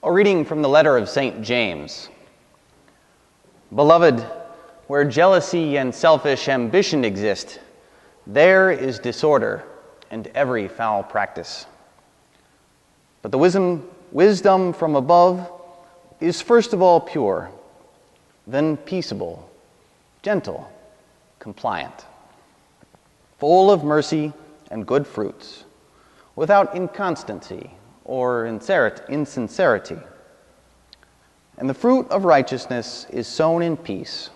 A reading from the letter of St. James. Beloved, where jealousy and selfish ambition exist, there is disorder and every foul practice. But the wisdom from above is first of all pure, then peaceable, gentle, compliant, full of mercy and good fruits, without inconstancy or insincerity. And the fruit of righteousness is sown in peace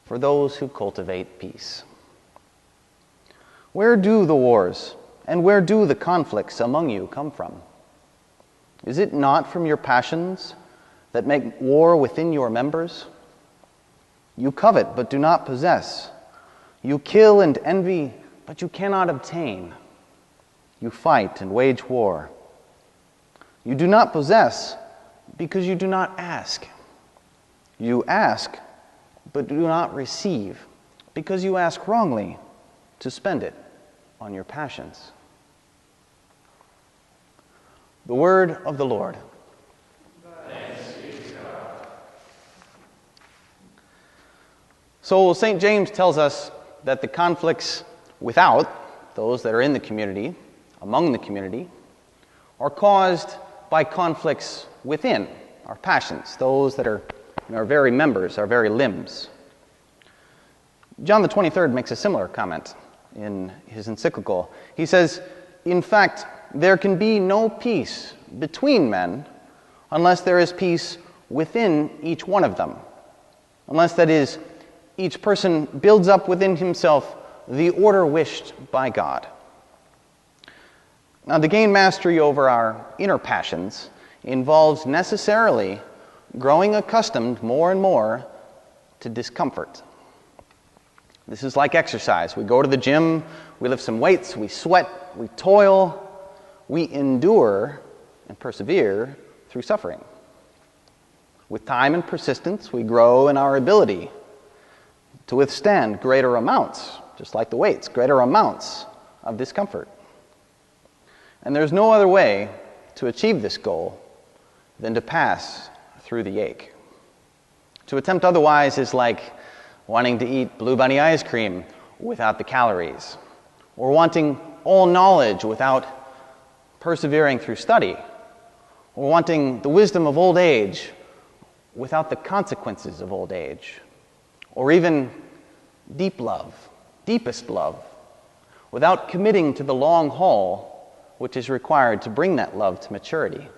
for those who cultivate peace. Where do the wars and where do the conflicts among you come from? Is it not from your passions that make war within your members? You covet but do not possess. You kill and envy, but you cannot obtain. You fight and wage war. You do not possess because you do not ask. You ask, but do not receive because you ask wrongly to spend it on your passions. The word of the Lord. Thanks be to God. So St. James tells us that the conflicts without, those that are in the community, among the community, are caused by conflicts within, our passions, those that are in our very members, our very limbs. John the 23rd makes a similar comment in his encyclical. He says, in fact, there can be no peace between men unless there is peace within each one of them. Unless, that is, each person builds up within himself the order wished by God. Now, to gain mastery over our inner passions involves necessarily growing accustomed more and more to discomfort. This is like exercise. We go to the gym, we lift some weights, we sweat, we toil, we endure and persevere through suffering. With time and persistence, we grow in our ability to withstand greater amounts, just like the weights, greater amounts of discomfort. And there's no other way to achieve this goal than to pass through the ache. To attempt otherwise is like wanting to eat Blue Bunny ice cream without the calories, or wanting all knowledge without persevering through study, or wanting the wisdom of old age without the consequences of old age, or even deep love, deepest love, without committing to the long haul which is required to bring that love to maturity.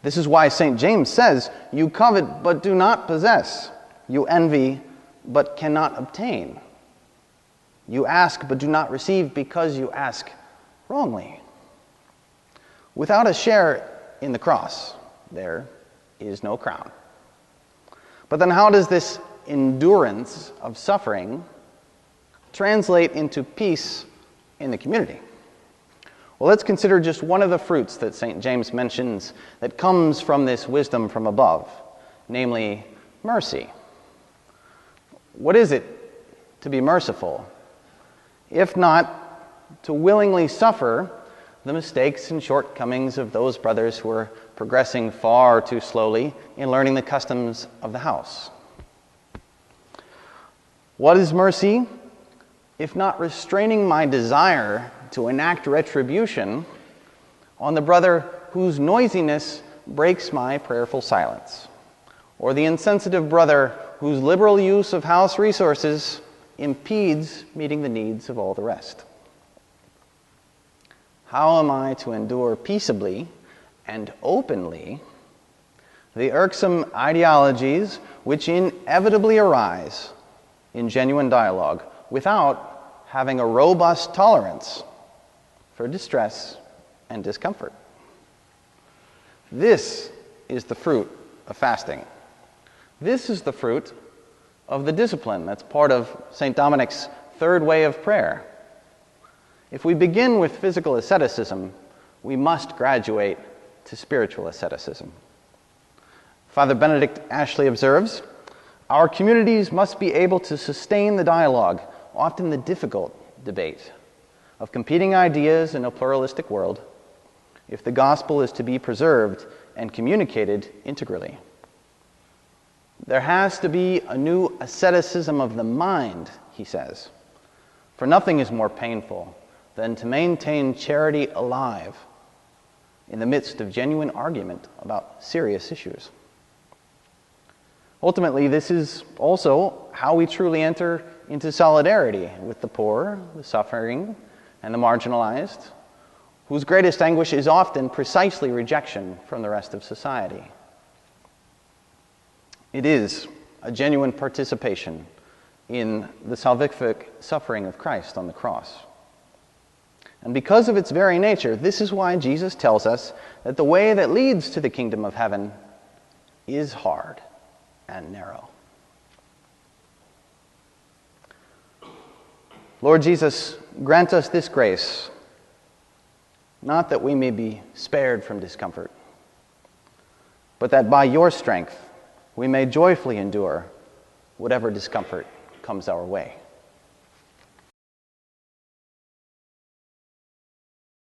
This is why St. James says, you covet but do not possess. You envy but cannot obtain. You ask but do not receive because you ask wrongly. Without a share in the cross, there is no crown. But then how does this endurance of suffering translate into peace in the community? Well, let's consider just one of the fruits that St. James mentions that comes from this wisdom from above, namely mercy. What is it to be merciful, if not to willingly suffer the mistakes and shortcomings of those brothers who are progressing far too slowly in learning the customs of the house? What is mercy, if not restraining my desire to enact retribution on the brother whose noisiness breaks my prayerful silence, or the insensitive brother whose liberal use of house resources impedes meeting the needs of all the rest? How am I to endure peaceably and openly the irksome ideologies which inevitably arise in genuine dialogue without having a robust tolerance for distress and discomfort? This is the fruit of fasting. This is the fruit of the discipline that's part of St. Dominic's third way of prayer. If we begin with physical asceticism, we must graduate to spiritual asceticism. Father Benedict Ashley observes, our communities must be able to sustain the dialogue, often the difficult debate, of competing ideas in a pluralistic world, if the gospel is to be preserved and communicated integrally. There has to be a new asceticism of the mind, he says, for nothing is more painful than to maintain charity alive in the midst of genuine argument about serious issues. Ultimately, this is also how we truly enter into solidarity with the poor, the suffering, and the marginalized, whose greatest anguish is often precisely rejection from the rest of society. It is a genuine participation in the salvific suffering of Christ on the cross. And because of its very nature, this is why Jesus tells us that the way that leads to the kingdom of heaven is hard and narrow. Lord Jesus, grant us this grace, not that we may be spared from discomfort, but that by your strength we may joyfully endure whatever discomfort comes our way.